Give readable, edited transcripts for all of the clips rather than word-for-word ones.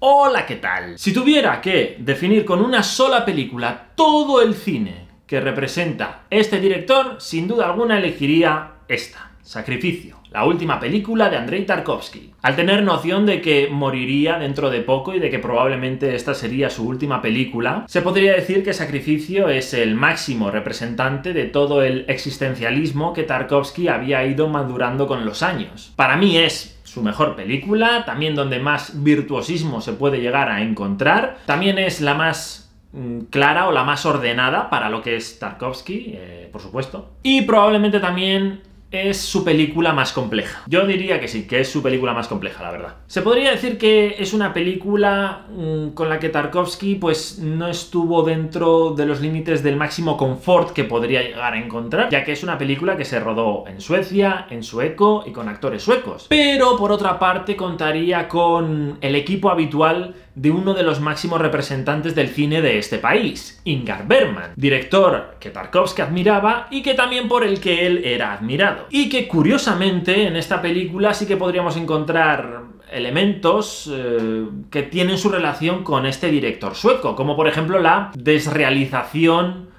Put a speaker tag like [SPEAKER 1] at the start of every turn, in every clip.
[SPEAKER 1] Hola, ¿qué tal? Si tuviera que definir con una sola película todo el cine que representa este director, sin duda alguna elegiría esta, Sacrificio, la última película de Andrei Tarkovsky. Al tener noción de que moriría dentro de poco y de que probablemente esta sería su última película, se podría decir que Sacrificio es el máximo representante de todo el existencialismo que Tarkovsky había ido madurando con los años. Para mí es su mejor película, también donde más virtuosismo se puede llegar a encontrar, también es la más clara o la más ordenada para lo que es Tarkovsky, por supuesto, y probablemente también es su película más compleja. Yo diría que sí, que es su película más compleja, la verdad. Se podría decir que es una película con la que Tarkovsky pues no estuvo dentro de los límites del máximo confort que podría llegar a encontrar, ya que es una película que se rodó en Suecia, en sueco y con actores suecos. Pero por otra parte contaría con el equipo habitual de uno de los máximos representantes del cine de este país, Ingmar Bergman, director que Tarkovsky admiraba y que también por el que él era admirado. Y que curiosamente en esta película sí que podríamos encontrar elementos que tienen su relación con este director sueco, como por ejemplo la desrealización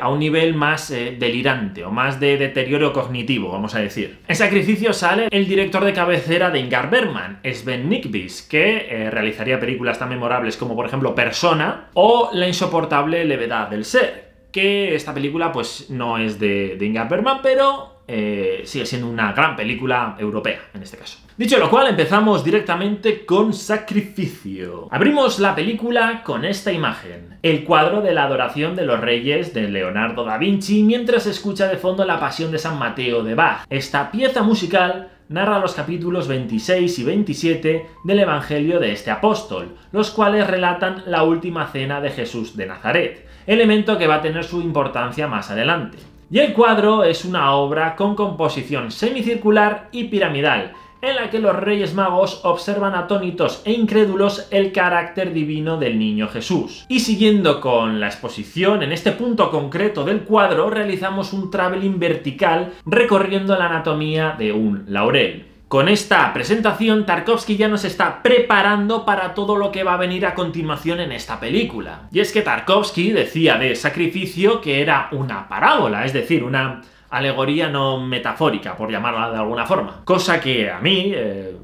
[SPEAKER 1] a un nivel más delirante o más de deterioro cognitivo, vamos a decir. En Sacrificio sale el director de cabecera de Ingmar Bergman, Sven Nykvist, que realizaría películas tan memorables como por ejemplo Persona o La insoportable levedad del ser, que esta película pues no es de Ingmar Bergman, pero sigue siendo una gran película europea en este caso. Dicho lo cual, empezamos directamente con Sacrificio. Abrimos la película con esta imagen, el cuadro de la adoración de los reyes de Leonardo da Vinci, mientras se escucha de fondo la Pasión de San Mateo de Bach. Esta pieza musical narra los capítulos 26 y 27 del Evangelio de este apóstol, los cuales relatan la última cena de Jesús de Nazaret, elemento que va a tener su importancia más adelante. Y el cuadro es una obra con composición semicircular y piramidal, en la que los Reyes Magos observan atónitos e incrédulos el carácter divino del niño Jesús. Y siguiendo con la exposición, en este punto concreto del cuadro realizamos un traveling vertical recorriendo la anatomía de un laurel. Con esta presentación, Tarkovsky ya nos está preparando para todo lo que va a venir a continuación en esta película. Y es que Tarkovsky decía de Sacrificio que era una parábola, es decir, una alegoría no metafórica, por llamarla de alguna forma. Cosa que a mí,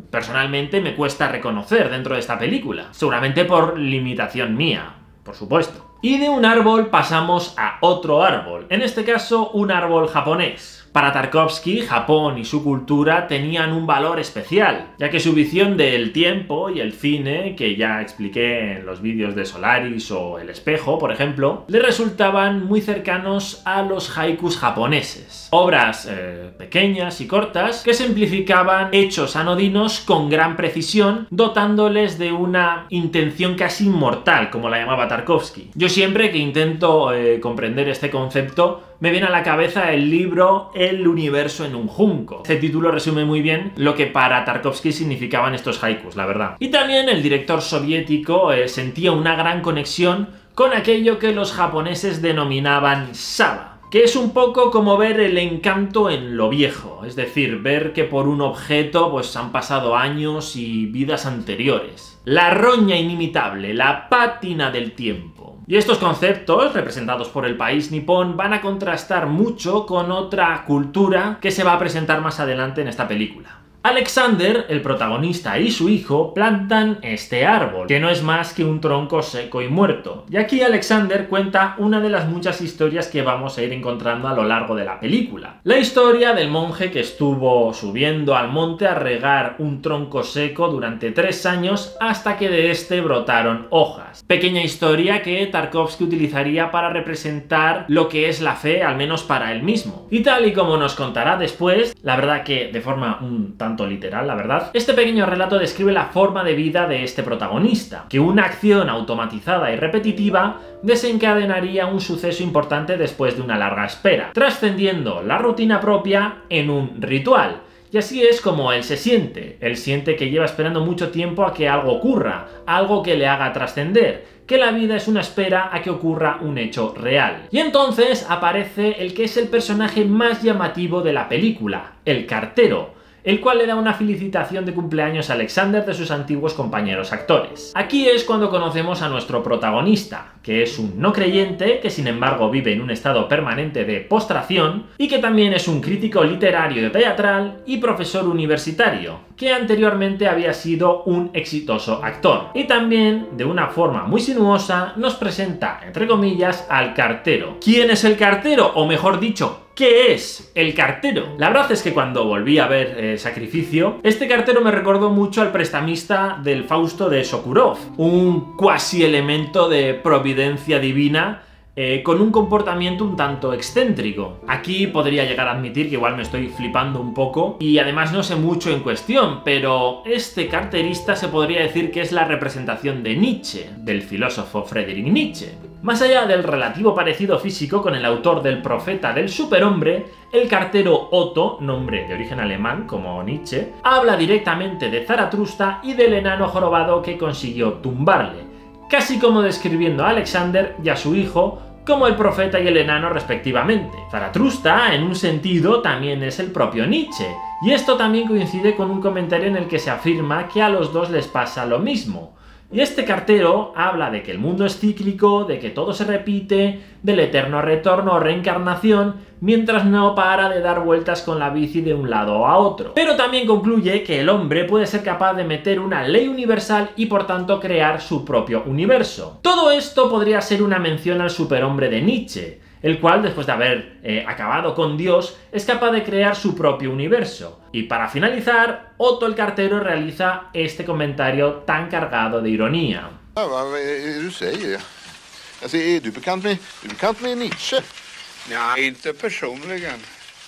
[SPEAKER 1] personalmente, me cuesta reconocer dentro de esta película. Seguramente por limitación mía, por supuesto. Y de un árbol pasamos a otro árbol, en este caso un árbol japonés. Para Tarkovsky, Japón y su cultura tenían un valor especial, ya que su visión del tiempo y el cine, que ya expliqué en los vídeos de Solaris o El Espejo, por ejemplo, le resultaban muy cercanos a los haikus japoneses. Obras pequeñas y cortas que simplificaban hechos anodinos con gran precisión, dotándoles de una intención casi inmortal, como la llamaba Tarkovsky. Yo siempre que intento comprender este concepto, me viene a la cabeza el libro El universo en un junco. Este título resume muy bien lo que para Tarkovsky significaban estos haikus, la verdad. Y también el director soviético sentía una gran conexión con aquello que los japoneses denominaban Saba, que es un poco como ver el encanto en lo viejo, es decir, ver que por un objeto pues han pasado años y vidas anteriores. La roña inimitable, la pátina del tiempo. Y estos conceptos, representados por el país nipón, van a contrastar mucho con otra cultura que se va a presentar más adelante en esta película. Alexander, el protagonista, y su hijo plantan este árbol, que no es más que un tronco seco y muerto. Y aquí Alexander cuenta una de las muchas historias que vamos a ir encontrando a lo largo de la película. La historia del monje que estuvo subiendo al monte a regar un tronco seco durante 3 años hasta que de este brotaron hojas. Pequeña historia que Tarkovsky utilizaría para representar lo que es la fe, al menos para él mismo. Y tal y como nos contará después, la verdad que de forma un tanto literal, la verdad, este pequeño relato describe la forma de vida de este protagonista, que una acción automatizada y repetitiva desencadenaría un suceso importante después de una larga espera, trascendiendo la rutina propia en un ritual. Y así es como él se siente. Él siente que lleva esperando mucho tiempo a que algo ocurra, algo que le haga trascender, que la vida es una espera a que ocurra un hecho real. Y entonces aparece el que es el personaje más llamativo de la película, el cartero, el cual le da una felicitación de cumpleaños a Alexander de sus antiguos compañeros actores. Aquí es cuando conocemos a nuestro protagonista, que es un no creyente que sin embargo vive en un estado permanente de postración y que también es un crítico literario y teatral y profesor universitario, que anteriormente había sido un exitoso actor. Y también, de una forma muy sinuosa, nos presenta, entre comillas, al cartero. ¿Quién es el cartero? O mejor dicho, ¿qué es el cartero? La verdad es que cuando volví a ver Sacrificio, este cartero me recordó mucho al prestamista del Fausto de Sokurov, un cuasi elemento de providencia divina con un comportamiento un tanto excéntrico. Aquí podría llegar a admitir que igual me estoy flipando un poco y además no sé mucho en cuestión, pero este carterista se podría decir que es la representación de Nietzsche, del filósofo Friedrich Nietzsche. Más allá del relativo parecido físico con el autor del Profeta del Superhombre, el cartero Otto, nombre de origen alemán como Nietzsche, habla directamente de Zaratustra y del enano jorobado que consiguió tumbarle, casi como describiendo a Alexander y a su hijo como el profeta y el enano respectivamente. Zaratustra, en un sentido, también es el propio Nietzsche, y esto también coincide con un comentario en el que se afirma que a los dos les pasa lo mismo. Y este cartero habla de que el mundo es cíclico, de que todo se repite, del eterno retorno o reencarnación, mientras no para de dar vueltas con la bici de un lado a otro. Pero también concluye que el hombre puede ser capaz de meter una ley universal y por tanto crear su propio universo. Todo esto podría ser una mención al superhombre de Nietzsche, el cual, después de haber acabado con Dios, es capaz de crear su propio universo. Y para finalizar, Otto el cartero realiza este comentario tan cargado de ironía.
[SPEAKER 2] Du säger. Alltså, är du bekant med Nietzsche?
[SPEAKER 3] Nej, inte personligen.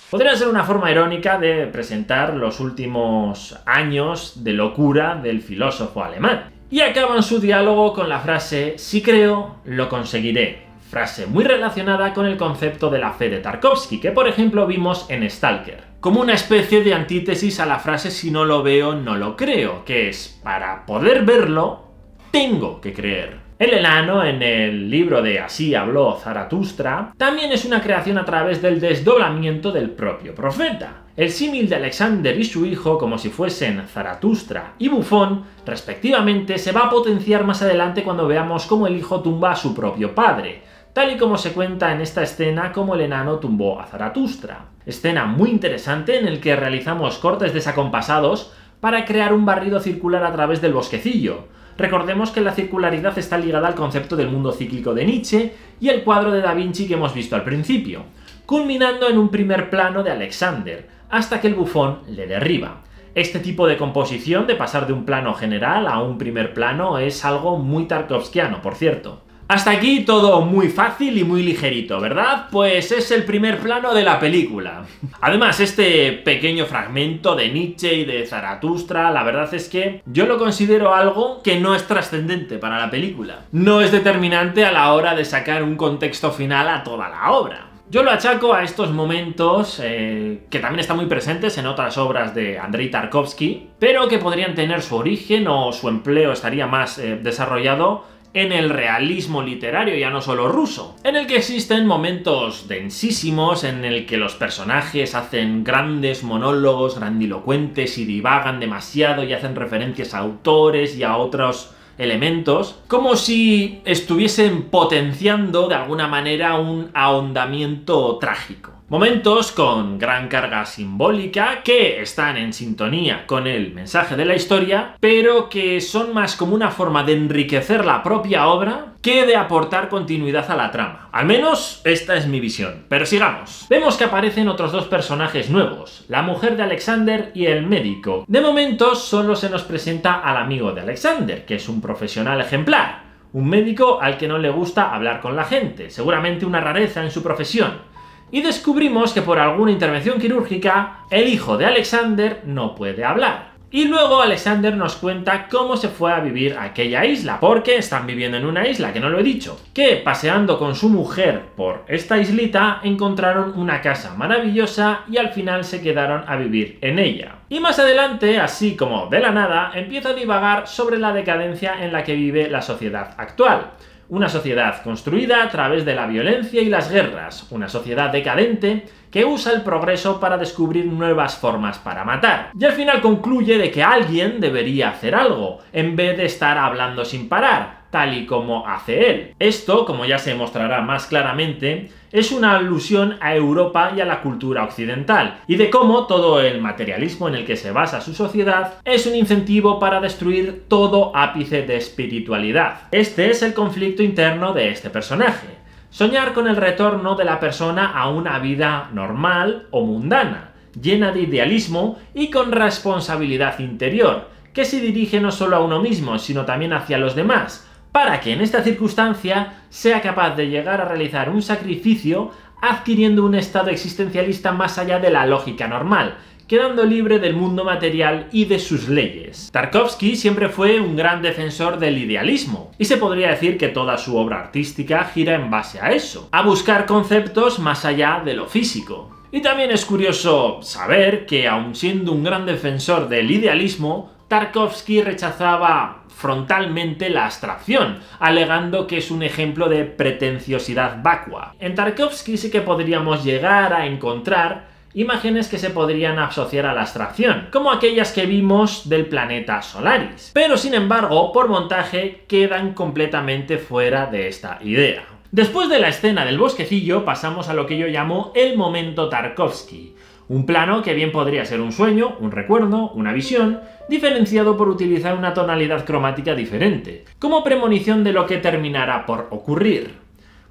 [SPEAKER 1] Podría ser una forma irónica de presentar los últimos años de locura del filósofo alemán. Y acaban su diálogo con la frase: si creo, lo conseguiré. Frase muy relacionada con el concepto de la fe de Tarkovsky, que por ejemplo vimos en Stalker. Como una especie de antítesis a la frase si no lo veo, no lo creo, que es, para poder verlo, tengo que creer. El enano, en el libro de Así habló Zaratustra, también es una creación a través del desdoblamiento del propio profeta. El símil de Alexander y su hijo, como si fuesen Zaratustra y Bufón, respectivamente, se va a potenciar más adelante cuando veamos cómo el hijo tumba a su propio padre, tal y como se cuenta en esta escena como el enano tumbó a Zaratustra. Escena muy interesante en el que realizamos cortes desacompasados para crear un barrido circular a través del bosquecillo. Recordemos que la circularidad está ligada al concepto del mundo cíclico de Nietzsche y el cuadro de Da Vinci que hemos visto al principio, culminando en un primer plano de Alexander, hasta que el bufón le derriba. Este tipo de composición, de pasar de un plano general a un primer plano, es algo muy tarkovskiano, por cierto. Hasta aquí todo muy fácil y muy ligerito, ¿verdad? Pues es el primer plano de la película. Además, este pequeño fragmento de Nietzsche y de Zaratustra, la verdad es que yo lo considero algo que no es trascendente para la película. No es determinante a la hora de sacar un contexto final a toda la obra. Yo lo achaco a estos momentos que también están muy presentes en otras obras de Andrei Tarkovsky, pero que podrían tener su origen o su empleo estaría más desarrollado en el realismo literario, ya no solo ruso, en el que existen momentos densísimos en el que los personajes hacen grandes monólogos grandilocuentes y divagan demasiado y hacen referencias a autores y a otros elementos, como si estuviesen potenciando de alguna manera un ahondamiento trágico. Momentos con gran carga simbólica que están en sintonía con el mensaje de la historia, pero que son más como una forma de enriquecer la propia obra que de aportar continuidad a la trama. Al menos esta es mi visión. Pero sigamos. Vemos que aparecen otros dos personajes nuevos, la mujer de Alexander y el médico. De momento solo se nos presenta al amigo de Alexander, que es un profesional ejemplar, un médico al que no le gusta hablar con la gente, seguramente una rareza en su profesión. Y descubrimos que por alguna intervención quirúrgica, el hijo de Alexander no puede hablar. Y luego Alexander nos cuenta cómo se fue a vivir a aquella isla, porque están viviendo en una isla, que no lo he dicho, que paseando con su mujer por esta islita encontraron una casa maravillosa y al final se quedaron a vivir en ella. Y más adelante, así como de la nada, empieza a divagar sobre la decadencia en la que vive la sociedad actual. una sociedad construida a través de la violencia y las guerras, una sociedad decadente que usa el progreso para descubrir nuevas formas para matar. Y al final concluye de que alguien debería hacer algo, en vez de estar hablando sin parar, tal y como hace él. Esto, como ya se mostrará más claramente, es una alusión a Europa y a la cultura occidental, y de cómo todo el materialismo en el que se basa su sociedad es un incentivo para destruir todo ápice de espiritualidad. Este es el conflicto interno de este personaje. Soñar con el retorno de la persona a una vida normal o mundana, llena de idealismo y con responsabilidad interior, que se dirige no solo a uno mismo, sino también hacia los demás, para que en esta circunstancia sea capaz de llegar a realizar un sacrificio adquiriendo un estado existencialista más allá de la lógica normal, quedando libre del mundo material y de sus leyes. Tarkovsky siempre fue un gran defensor del idealismo, y se podría decir que toda su obra artística gira en base a eso, a buscar conceptos más allá de lo físico. Y también es curioso saber que, aun siendo un gran defensor del idealismo, Tarkovsky rechazaba frontalmente la abstracción, alegando que es un ejemplo de pretenciosidad vacua. En Tarkovsky sí que podríamos llegar a encontrar imágenes que se podrían asociar a la abstracción, como aquellas que vimos del planeta Solaris, pero sin embargo, por montaje, quedan completamente fuera de esta idea. Después de la escena del bosquecillo, pasamos a lo que yo llamo el momento Tarkovsky, un plano que bien podría ser un sueño, un recuerdo, una visión, diferenciado por utilizar una tonalidad cromática diferente, como premonición de lo que terminará por ocurrir.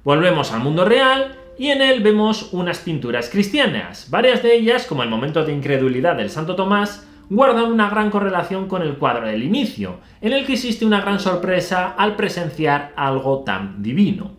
[SPEAKER 1] Volvemos al mundo real, y en él vemos unas pinturas cristianas. Varias de ellas, como el momento de incredulidad del Santo Tomás, guardan una gran correlación con el cuadro del inicio, en el que existe una gran sorpresa al presenciar algo tan divino.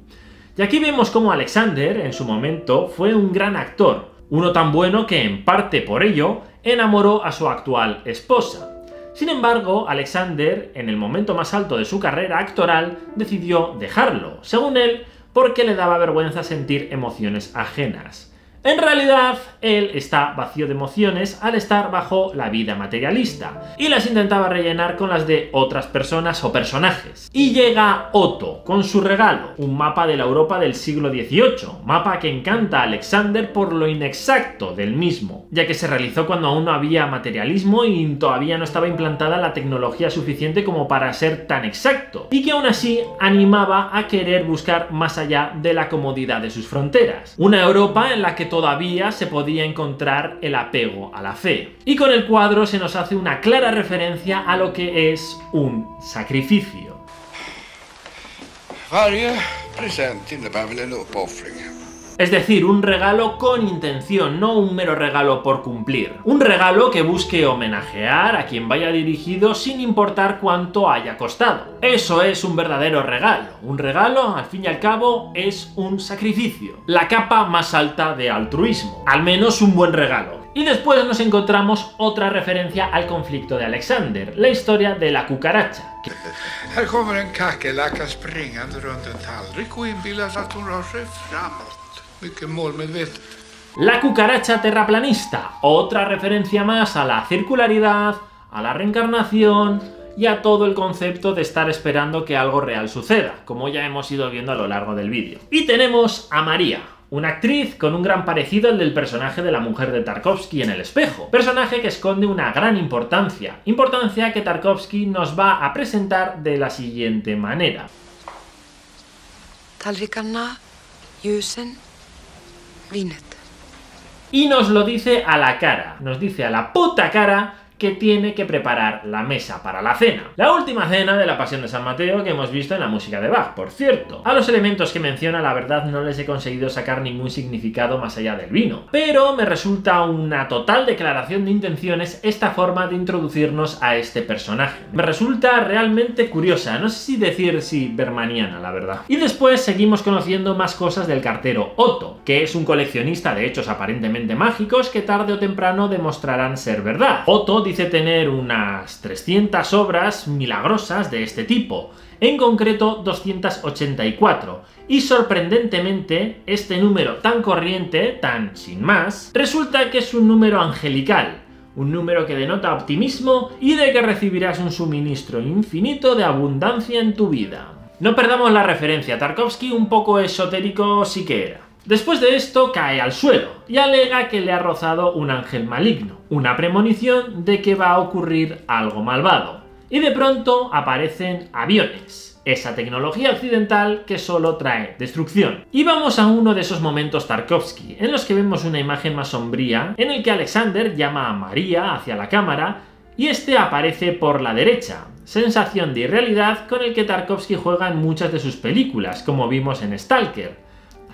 [SPEAKER 1] Y aquí vemos cómo Alexander, en su momento, fue un gran actor, uno tan bueno que, en parte por ello, enamoró a su actual esposa. Sin embargo, Alexander, en el momento más alto de su carrera actoral, decidió dejarlo, según él, porque le daba vergüenza sentir emociones ajenas. En realidad, él está vacío de emociones al estar bajo la vida materialista, y las intentaba rellenar con las de otras personas o personajes. Y llega Otto, con su regalo, un mapa de la Europa del siglo XVIII, mapa que encanta a Alexander por lo inexacto del mismo, ya que se realizó cuando aún no había materialismo y todavía no estaba implantada la tecnología suficiente como para ser tan exacto, y que aún así animaba a querer buscar más allá de la comodidad de sus fronteras. Una Europa en la que todavía se podía encontrar el apego a la fe. Y con el cuadro se nos hace una clara referencia a lo que es un sacrificio.
[SPEAKER 3] Varje present innebär väl en uppoffring.
[SPEAKER 1] Es decir, un regalo con intención, no un mero regalo por cumplir. Un regalo que busque homenajear a quien vaya dirigido sin importar cuánto haya costado. Eso es un verdadero regalo. Un regalo, al fin y al cabo, es un sacrificio. La capa más alta de altruismo. Al menos un buen regalo. Y después nos encontramos otra referencia al conflicto de Alexander, la historia de la cucaracha.
[SPEAKER 3] Här kommer en kackerlacka springande runt en tallrik och inbillar sig att hon rör sig framåt. Mycket målmedvetet.
[SPEAKER 1] La cucaracha terraplanista, otra referencia más a la circularidad, a la reencarnación y a todo el concepto de estar esperando que algo real suceda, como ya hemos ido viendo a lo largo del vídeo. Y tenemos a María, una actriz con un gran parecido al del personaje de la mujer de Tarkovsky en El espejo, personaje que esconde una gran importancia que Tarkovsky nos va a presentar de la siguiente manera.
[SPEAKER 4] Tallrikarna, ljusen, vinet.
[SPEAKER 1] Y nos lo dice a la cara, nos dice a la puta cara que tiene que preparar la mesa para la cena. La última cena de la Pasión de San Mateo que hemos visto en la música de Bach, por cierto. A los elementos que menciona, la verdad, no les he conseguido sacar ningún significado más allá del vino. Pero me resulta una total declaración de intenciones esta forma de introducirnos a este personaje. Me resulta realmente curiosa, no sé si decir bermaniana, la verdad. Y después seguimos conociendo más cosas del cartero Otto, que es un coleccionista de hechos aparentemente mágicos que tarde o temprano demostrarán ser verdad. Otto dice tener unas 300 obras milagrosas de este tipo, en concreto 284, y sorprendentemente este número tan corriente, tan sin más, resulta que es un número angelical, un número que denota optimismo y de que recibirás un suministro infinito de abundancia en tu vida. No perdamos la referencia, Tarkovsky un poco esotérico sí que era. Después de esto cae al suelo y alega que le ha rozado un ángel maligno, una premonición de que va a ocurrir algo malvado. Y de pronto aparecen aviones, esa tecnología occidental que solo trae destrucción. Y vamos a uno de esos momentos Tarkovsky, en los que vemos una imagen más sombría, en el que Alexander llama a María hacia la cámara y este aparece por la derecha. Sensación de irrealidad con el que Tarkovsky juega en muchas de sus películas, como vimos en Stalker.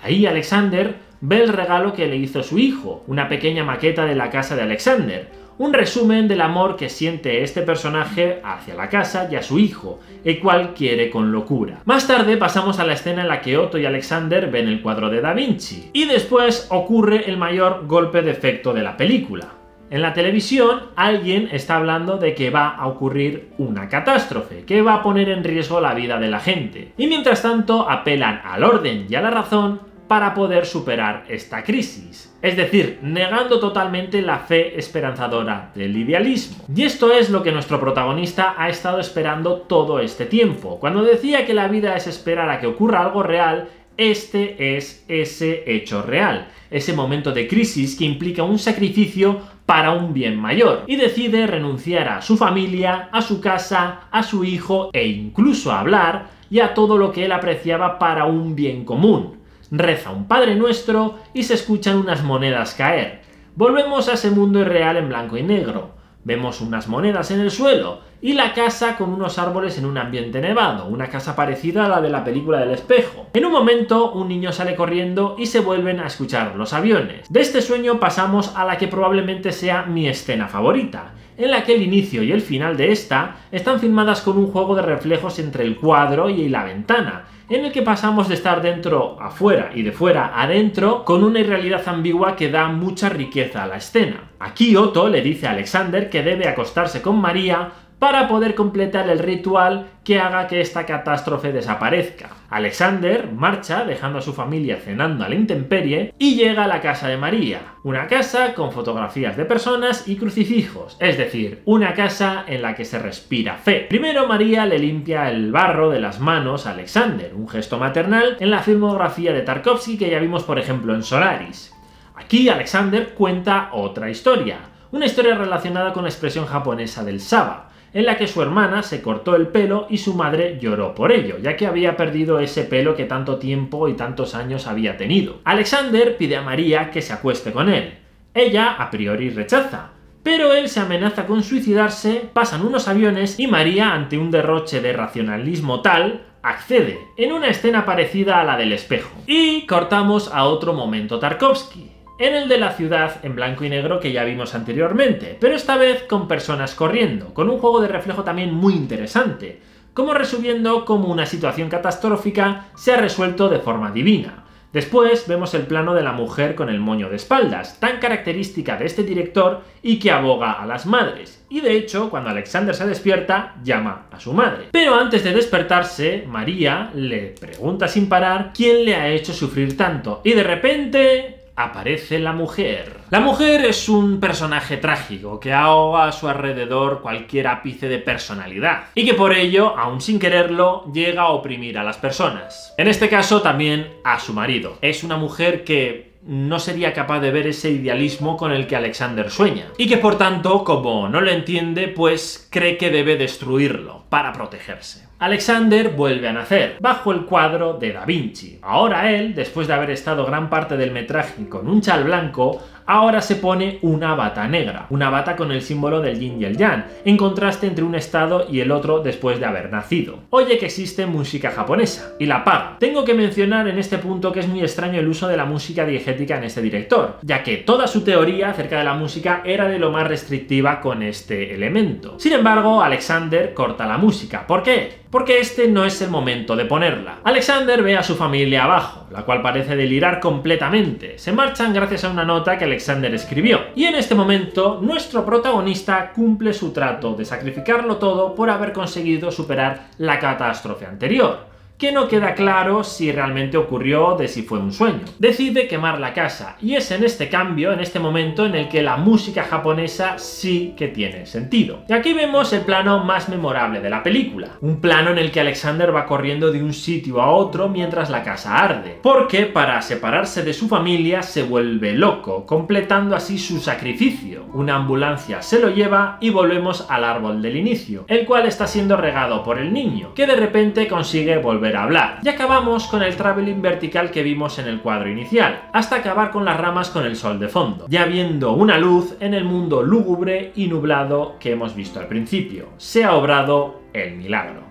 [SPEAKER 1] Ahí Alexander ve el regalo que le hizo su hijo, una pequeña maqueta de la casa de Alexander, un resumen del amor que siente este personaje hacia la casa y a su hijo, el cual quiere con locura. Más tarde pasamos a la escena en la que Otto y Alexander ven el cuadro de Da Vinci, y después ocurre el mayor golpe de efecto de la película. En la televisión, alguien está hablando de que va a ocurrir una catástrofe, que va a poner en riesgo la vida de la gente. Y mientras tanto, apelan al orden y a la razón para poder superar esta crisis. Es decir, negando totalmente la fe esperanzadora del idealismo. Y esto es lo que nuestro protagonista ha estado esperando todo este tiempo. Cuando decía que la vida es esperar a que ocurra algo real, este es ese hecho real, ese momento de crisis que implica un sacrificio para un bien mayor, y decide renunciar a su familia, a su casa, a su hijo e incluso a hablar y a todo lo que él apreciaba para un bien común. Reza un Padre Nuestro y se escuchan unas monedas caer. Volvemos a ese mundo irreal en blanco y negro. Vemos unas monedas en el suelo y la casa con unos árboles en un ambiente nevado, una casa parecida a la de la película del espejo. En un momento, un niño sale corriendo y se vuelven a escuchar los aviones. De este sueño pasamos a la que probablemente sea mi escena favorita, en la que el inicio y el final de esta están filmadas con un juego de reflejos entre el cuadro y la ventana, en el que pasamos de estar dentro a fuera y de fuera a dentro con una irrealidad ambigua que da mucha riqueza a la escena. Aquí Otto le dice a Alexander que debe acostarse con María para poder completar el ritual que haga que esta catástrofe desaparezca. Alexander marcha dejando a su familia cenando a la intemperie y llega a la casa de María, una casa con fotografías de personas y crucifijos, es decir, una casa en la que se respira fe. Primero María le limpia el barro de las manos a Alexander, un gesto maternal en la filmografía de Tarkovsky que ya vimos por ejemplo en Solaris. Aquí Alexander cuenta otra historia, una historia relacionada con la expresión japonesa del Saba, en la que su hermana se cortó el pelo y su madre lloró por ello, ya que había perdido ese pelo que tanto tiempo y tantos años había tenido. Alexander pide a María que se acueste con él. Ella a priori rechaza, pero él se amenaza con suicidarse, pasan unos aviones y María, ante un derroche de racionalismo tal, accede, en una escena parecida a la del espejo. Y cortamos a otro momento Tarkovsky, en el de la ciudad en blanco y negro que ya vimos anteriormente, pero esta vez con personas corriendo, con un juego de reflejo también muy interesante, como resumiendo cómo una situación catastrófica se ha resuelto de forma divina. Después vemos el plano de la mujer con el moño de espaldas, tan característica de este director y que aboga a las madres. Y de hecho, cuando Alexander se despierta, llama a su madre. Pero antes de despertarse, María le pregunta sin parar quién le ha hecho sufrir tanto. Y de repente aparece la mujer. La mujer es un personaje trágico que ahoga a su alrededor cualquier ápice de personalidad y que por ello, aun sin quererlo, llega a oprimir a las personas. En este caso también a su marido. Es una mujer que no sería capaz de ver ese idealismo con el que Alexander sueña y que por tanto, como no lo entiende, pues cree que debe destruirlo para protegerse. Alexander vuelve a nacer, bajo el cuadro de Da Vinci. Ahora él, después de haber estado gran parte del metraje con un chal blanco, ahora se pone una bata negra, una bata con el símbolo del yin y el yang, en contraste entre un estado y el otro después de haber nacido. Oye que existe música japonesa, y la paga. Tengo que mencionar en este punto que es muy extraño el uso de la música diegética en este director, ya que toda su teoría acerca de la música era de lo más restrictiva con este elemento. Sin embargo, Alexander corta la música. ¿Por qué? Porque este no es el momento de ponerla. Alexander ve a su familia abajo, la cual parece delirar completamente. Se marchan gracias a una nota que Alexander escribió. Y en este momento, nuestro protagonista cumple su trato de sacrificarlo todo por haber conseguido superar la catástrofe anterior. que no queda claro si realmente ocurrió o de si fue un sueño. Decide quemar la casa, y es en este cambio, en este momento, en el que la música japonesa sí que tiene sentido. Y aquí vemos el plano más memorable de la película, un plano en el que Alexander va corriendo de un sitio a otro mientras la casa arde, porque para separarse de su familia se vuelve loco, completando así su sacrificio. Una ambulancia se lo lleva y volvemos al árbol del inicio, el cual está siendo regado por el niño, que de repente consigue volver a hablar. Y acabamos con el traveling vertical que vimos en el cuadro inicial, hasta acabar con las ramas con el sol de fondo, ya viendo una luz en el mundo lúgubre y nublado que hemos visto al principio. Se ha obrado el milagro.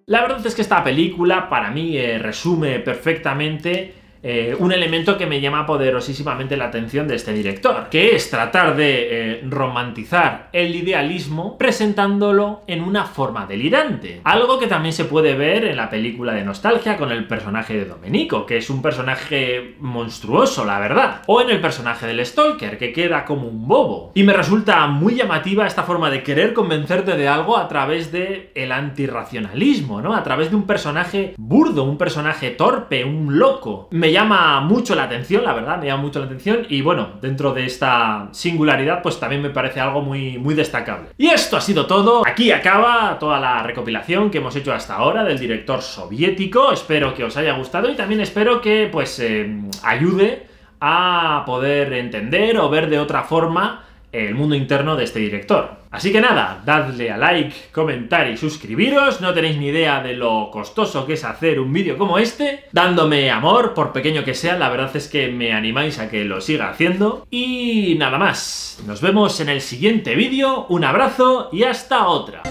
[SPEAKER 1] La verdad es que esta película para mí resume perfectamente un elemento que me llama poderosísimamente la atención de este director, que es tratar de romantizar el idealismo presentándolo en una forma delirante. Algo que también se puede ver en la película de Nostalgia con el personaje de Domenico, que es un personaje monstruoso, la verdad. O en el personaje del Stalker, que queda como un bobo. Y me resulta muy llamativa esta forma de querer convencerte de algo a través de el antirracionalismo, ¿no? A través de un personaje burdo, un personaje torpe, un loco. Me llama mucho la atención, la verdad, me llama mucho la atención, y bueno, dentro de esta singularidad pues también me parece algo muy destacable. Y esto ha sido todo. Aquí acaba toda la recopilación que hemos hecho hasta ahora del director soviético. Espero que os haya gustado y también espero que pues ayude a poder entender o ver de otra forma el mundo interno de este director. Así que nada, dadle a like, comentar y suscribiros. No tenéis ni idea de lo costoso que es hacer un vídeo como este. Dándome amor, por pequeño que sea, la verdad es que me animáis a que lo siga haciendo. Y nada más, nos vemos en el siguiente vídeo, un abrazo y hasta otra.